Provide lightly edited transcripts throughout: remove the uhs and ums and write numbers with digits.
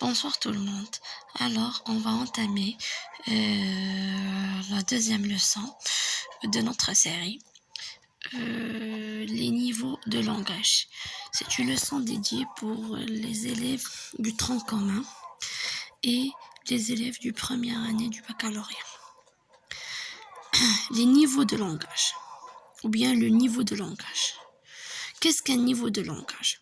Bonsoir tout le monde. Alors, on va entamer la deuxième leçon de notre série, les niveaux de langage. C'est une leçon dédiée pour les élèves du tronc commun et les élèves du première année du baccalauréat. Les niveaux de langage, ou bien le niveau de langage. Qu'est-ce qu'un niveau de langage ?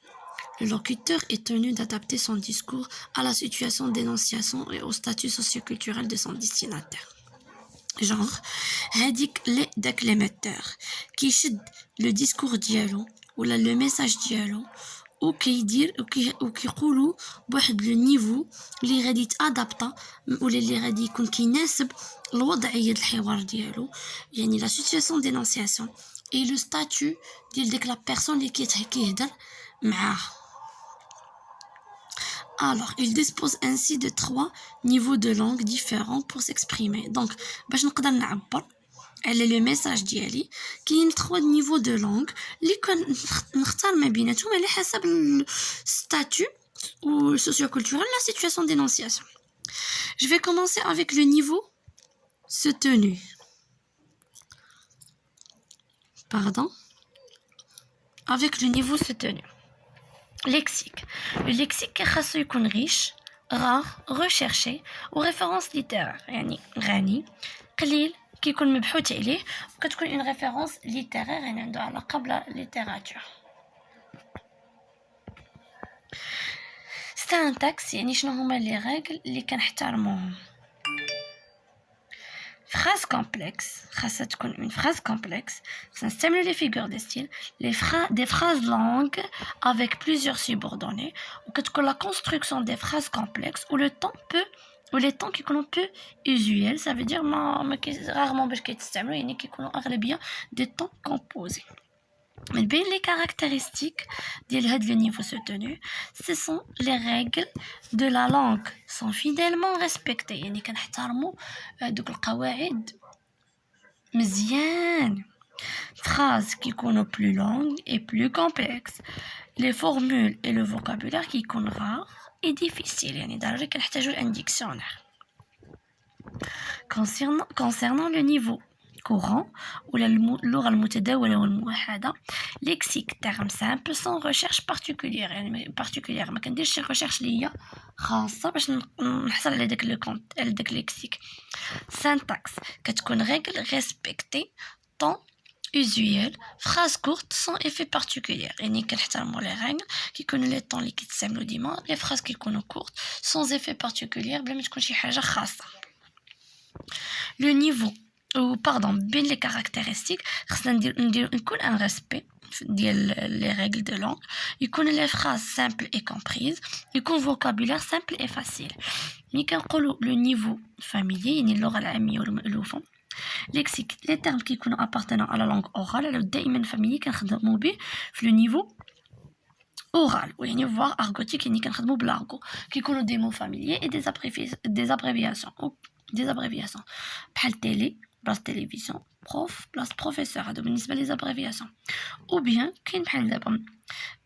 Le locuteur est tenu d'adapter son discours à la situation d'énonciation et au statut socioculturel de son destinataire. Genre, داك l'émetteur qui يشد le discours ديالو ولا le message ديالو وكيدير وكيقولوا بواحد لو نيفو اللي غادي يتادابطا ولا اللي غادي يكون كيناسب الوضعيه الحوار ديالو يعني la situation d'énonciation et le statut ديال ديك la personne اللي كيهضر معاه. Alors, il dispose ainsi de 3 niveaux de langue différents pour s'exprimer. Donc, باش نقدر نعبر على le message ديالي كاين 3 niveaux de langue اللي نختار ما بيناتهم على حسب الستاتut ou socioculturel, la situation d'énonciation. Je vais commencer avec le niveau soutenu. Pardon? Avec le niveau soutenu. Lexique. Le lexique خاصو يكون riche, rare, recherché ou référence littéraire. يعني غني, قليل, كيكون مبحوث عليه وكتكون une référence littéraire يعني عنده علاقة بلا littérature. syntaxe يعني شنو هما les règles اللي كنحترموهم. Phrase complexe, خاصها تكون une phrase complexe, خاصنا نستعملو les figures de style, des phrases longues avec plusieurs subordonnées, وكتكون la construction des phrases complexes où le temps peut ou les temps كيكونوا peu usuels, ça veut dire rarement باش كيتستعملوا يعني كيكونوا أغلبية des temps composés. Mais bien les caractéristiques de le niveau soutenu, ce sont les règles de la langue sont fidèlement respectées. يعني كنحترموا دوك القواعد مزيان. Phrases qui sont plus longues et plus complexes. Les formules et le vocabulaire qui sont rares et difficiles. يعني درجة كنحتاجوا un dictionnaire. Concernant le niveau courant ou la اللغة المتداولة والموحدة, lexique terme simple sans recherche particulière يعني particulière ما كنديرش شي recherche اللي هي خاصة باش نحصل على داك lexique. syntaxe كتكون règle respectée, temps usuel, phrase courte sans effet particulier يعني كنحترموا les règles كيكونوا les temps اللي كيتستعملوا ديما, les phrases كيكونوا courtes sans effet particulier بلا ما تكون شي حاجة خاصة. Le niveau بين les caractéristiques خصنا نكون un respect ديال les règles de langue, يكون les phrases simples et comprises, يكون vocabulaire simple et facile. ملي كنقولوا le niveau familier يعني اللغة العامية والمألوفة, lexique les termes كيكونوا appartenant à la langue orale دائما familier كنخدموا به في le niveau oral يعني voire argotique يعني كنخدموا بالارغو كيكونوا des mots familiers et des abréviations بحال télé بلاص télévision, prof بلاص professeur هادو بالنسبة لي abréviations. ou bien كاين بحال دابا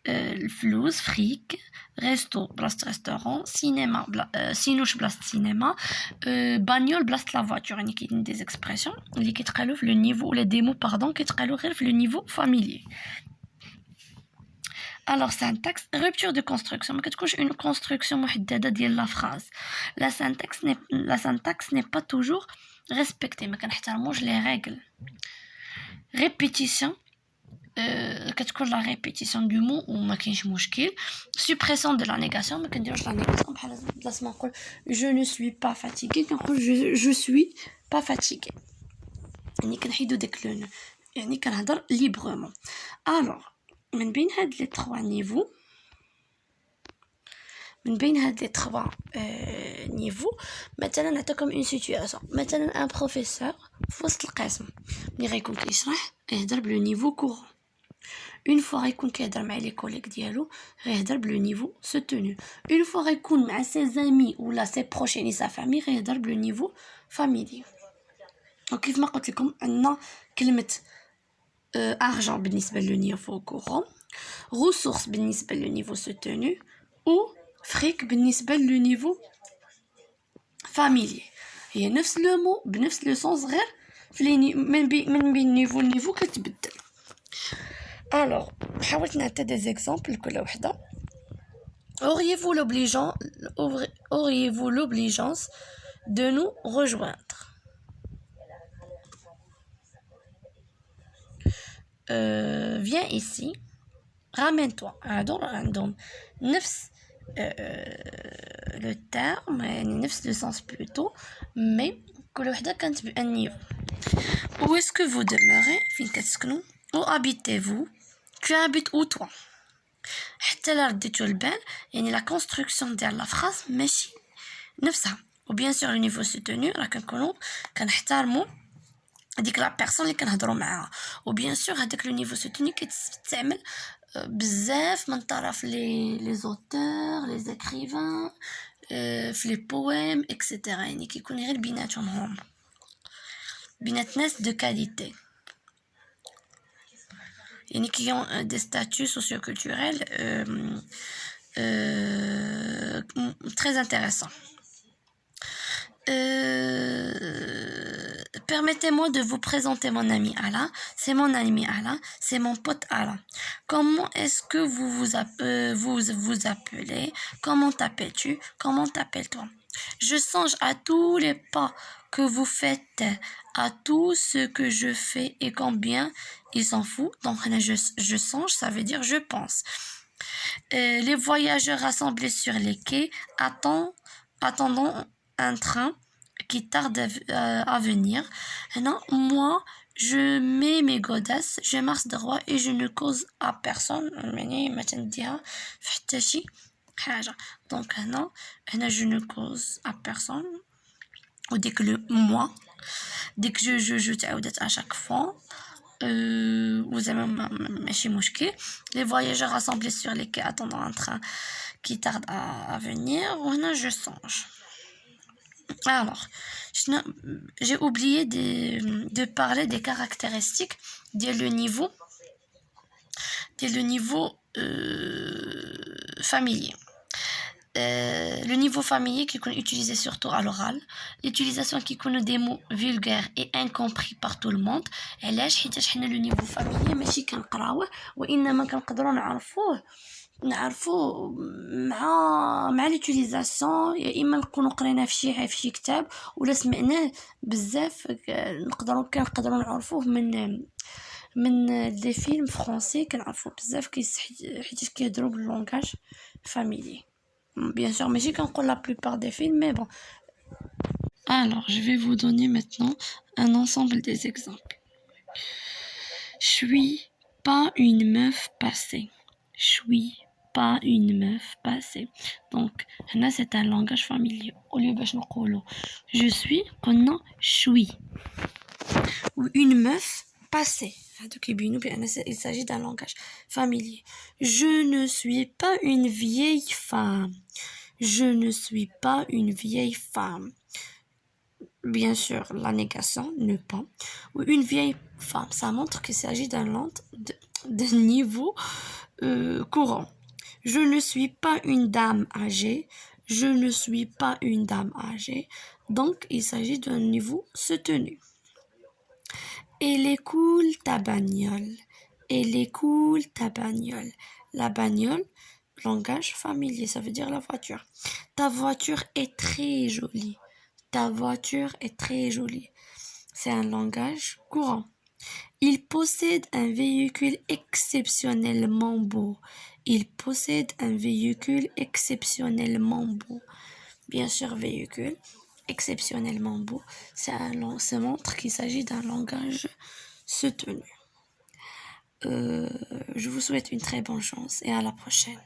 الفلوس فريك, ريستو بلاصة ريستورون, سينما سينوش بلاصة سينما, بانيول بلاصة لا فواتور يعني كاين دي زيكسبرسيون اللي كيتقالوا في لو نيفو ولا دي مو كيتقالوا غير في لو نيفو فاميلي. Alors syntaxe, rupture de construction, ما كتكونش une construction محددة ديال la phrase. La syntaxe n'est pas toujours respectée, ما كنحترموش les règles. Répétition, كتكون la répétition du mot وما كاينش مشكل. Suppression de la négation, ما كنديروش la négation بحال بلاص ما نقول je ne suis pas fatigué كنقول je suis pas fatigué. يعني كنحيدو داك لو يعني كنهضر librement. Alors من بين هاد لي 3 نيفو مثلا نعطيكم اون سيتوياسيون, مثلا ان بروفيسور في وسط القسم ملي غيكون كيشرح يهضر بلو نيفو كورون, اون فوا غيكون كيهضر مع لي كوليك ديالو غيهضر بلو نيفو سوتونو, اون فوا غيكون مع سي زامي ولا سي بروش يعني سا فامي غيهضر بلو نيفو فاميلي. وكيف ما قلت لكم عندنا كلمه argent بالنسبه لو نيفو كورون, ressources بالنسبه لو نيفو soutenu ou فريك بالنسبة للنيفو فاميلي، هي نفس لو مو بنفس لو سونس غير من بين نيفو لنيفو كتبدل. الوغ حاولت نعطي دي زيكزامبل لكل وحده. auriez-vous l'obligeance de nous rejoindre. Viens ici, ramène-toi. عندهم نفس le terme يعني نفس le sens plutôt, mais كل وحده كانت بان نيفو. Où est-ce que vous demeurez؟ فين كتسكنوا؟ Où habitez-vous؟ Tu habites où toi؟ حتى لا رديتو البال يعني لا كونستركسيون ديال لا فراس ماشي نفسها. وبيان سور لو نيفو سوتوني راه كنكونوا كنحترموا هذيك لا بيرسون اللي كنهضروا معاها. وبيان سور هذاك لو نيفو سوتوني كيتستعمل بزاف من طرف لي زوتور لي زيكريفان في لي بويم اكسيتيرا، يعني كيكون غير بيناتهم هما بينات ناس دو كاليتي يعني qui ont des statuts socioculturels très intéressants. Permettez-moi de vous présenter mon ami Alain. C'est mon ami Alain, c'est mon pote Alain. Comment est-ce que vous appelez? Comment t'appelles-tu? Comment t'appelles-toi? Je songe à tous les pas que vous faites, à tout ce que je fais et combien il s'en fout. Donc je songe, ça veut dire je pense. Les voyageurs rassemblés sur les quais attendant un train qui tarde à venir. Non, moi, je mets mes godasses, je marche droit et je ne cause à personne. Donc, non, je ne cause à personne. Ou dès que le moi, dès que je تعاودت à chaque fois. ماشي مشكل. Les voyageurs rassemblés sur les quais attendant un train qui tarde à venir. وهنا je songe. Alors, j'ai oublié de parler des caractéristiques de le niveau familier. Le niveau familier qui est utilisé surtout à l'oral, l'utilisation qui connaît des mots vulgaires et incompris par tout le monde. علاش حيت حنا لو نيفو فاميلي ماشي كنقراوه وانما كنقدروا نعرفوه مع ليوتيليزاسيون، يا اما نكونوا قرينا في شي كتاب ولا سمعناه بزاف كنقدروا نعرفوه من دي فيلم فرونسي كنعرفوه بزاف حيت كيهضروا باللونغاج فاميلي. Bien sûr, mais j'ai qu'on la plupart des films, mais bon. Alors, je vais vous donner maintenant un ensemble des exemples. Je suis pas une meuf passée. Je suis pas une meuf passée. Donc, là, c'est un langage familier. Au lieu de je suis, قلنا suis. Ou une meuf passée. Il s'agit d'un langage familier. Je ne suis pas une vieille femme. Je ne suis pas une vieille femme. Bien sûr, la négation, ne pas. Ou une vieille femme, ça montre qu'il s'agit d'un niveau courant. Je ne suis pas une dame âgée. Je ne suis pas une dame âgée. Donc, il s'agit d'un niveau soutenu. Elle est cool ta bagnole. Elle est cool ta bagnole. La bagnole, langage familier, ça veut dire la voiture. Ta voiture est très jolie. Ta voiture est très jolie. C'est un langage courant. Il possède un véhicule exceptionnellement beau. Il possède un véhicule exceptionnellement beau. Bien sûr, véhicule exceptionnellement beau. Ça montre qu'il s'agit d'un langage soutenu. Je vous souhaite une très bonne chance et à la prochaine.